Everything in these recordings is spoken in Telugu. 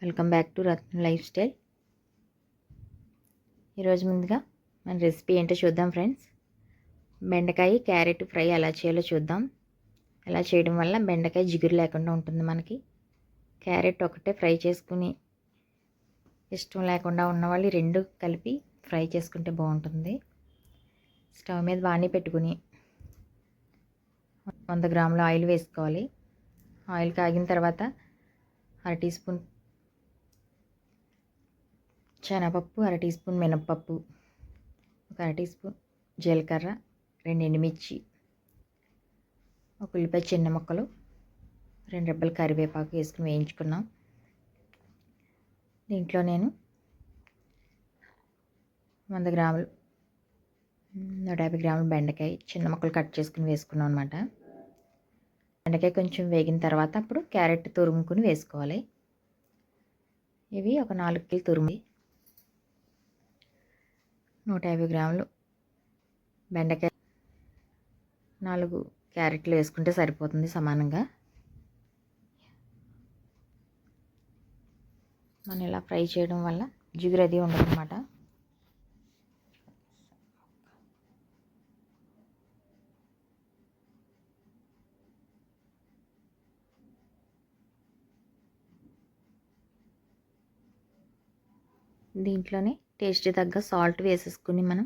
Welcome back to Ratna life style. ఈరోజు ముందుగా మన రెసిపీ ఏంటో చూద్దాం ఫ్రెండ్స్. బెండకాయ క్యారెట్ ఫ్రై ఎలా చేయాలో చూద్దాం. ఎలా చేయడం వల్ల బెండకాయ జిగురు లేకుండా ఉంటుంది. మనకి క్యారెట్ ఒకటే ఫ్రై చేసుకుని ఇష్టం లేకుండా ఉన్నవాళ్ళు రెండు కలిపి ఫ్రై చేసుకుంటే బాగుంటుంది. స్టవ్ మీద బాణీ పెట్టుకుని 100 గ్రాముల ఆయిల్ వేసుకోవాలి. ఆయిల్ కాగిన తర్వాత 1/2 టీ స్పూన్ శనగపప్పు, 1/2 టీ స్పూన్ మినప్పప్పు, ఒక 1/2 టీ స్పూన్ జీలకర్ర, 2 ఎండుమిర్చి, ఒక ఉల్లిపాయ చిన్న ముక్కలు, 2 రెబ్బల కరివేపాకు వేసుకుని వేయించుకున్నాం. దీంట్లో నేను 100 గ్రాములు 150 గ్రాముల బెండకాయ చిన్న ముక్కలు కట్ చేసుకుని వేసుకున్నాం అనమాట. బెండకాయ కొంచెం వేగిన తర్వాత అప్పుడు క్యారెట్ తురుముకుని వేసుకోవాలి. ఇవి ఒక 4 కిలో తురుము, 150 గ్రాములు బెండకాయ, 4 క్యారెట్లు వేసుకుంటే సరిపోతుంది సమానంగా. మనం ఇలా ఫ్రై చేయడం వల్ల జిగురు అది ఉండదన్నమాట. దీంట్లోనే టేస్ట్ తగ్గ సాల్ట్ వేసేసుకుని మనం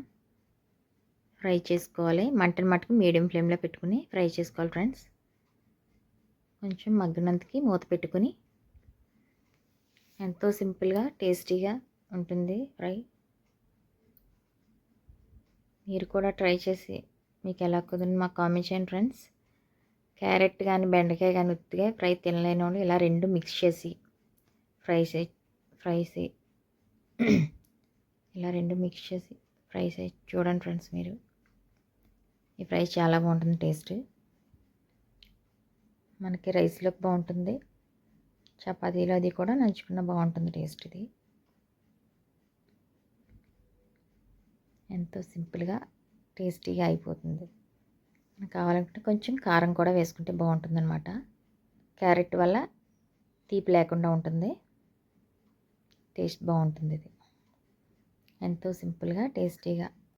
ఫ్రై చేసుకోవాలి. మంటను మట్టుకు మీడియం ఫ్లేమ్లో పెట్టుకుని ఫ్రై చేసుకోవాలి ఫ్రెండ్స్. కొంచెం మగ్గినంతకి మూత పెట్టుకుని, ఎంతో సింపుల్గా టేస్టీగా ఉంటుంది ఫ్రై. మీరు కూడా ట్రై చేసి మీకు ఎలా కుదిరింది మాకు కామెంట్ చేయండి ఫ్రెండ్స్. క్యారెట్ కానీ బెండకాయ కానీ ఉత్తిగా ఫ్రై తినలేని వాళ్ళు ఇలా రెండు మిక్స్ చేసి ఫ్రై ఇలా రెండు మిక్స్ చేసి ఫ్రై చేసి చూడండి ఫ్రెండ్స్. మీరు ఈ ఫ్రై చాలా బాగుంటుంది. టేస్ట్ మనకి రైస్లోకి బాగుంటుంది, చపాతీలో అది కూడా నంచుకున్న బాగుంటుంది టేస్ట్. ఇది ఎంతో సింపుల్గా టేస్టీగా అయిపోతుంది. మనకు కావాలంటే కొంచెం కారం కూడా వేసుకుంటే బాగుంటుంది అనమాట. క్యారెట్ వల్ల తీపి లేకుండా ఉంటుంది, టేస్ట్ బాగుంటుంది. ఇది ఎంతో సింపుల్గా టేస్టీగా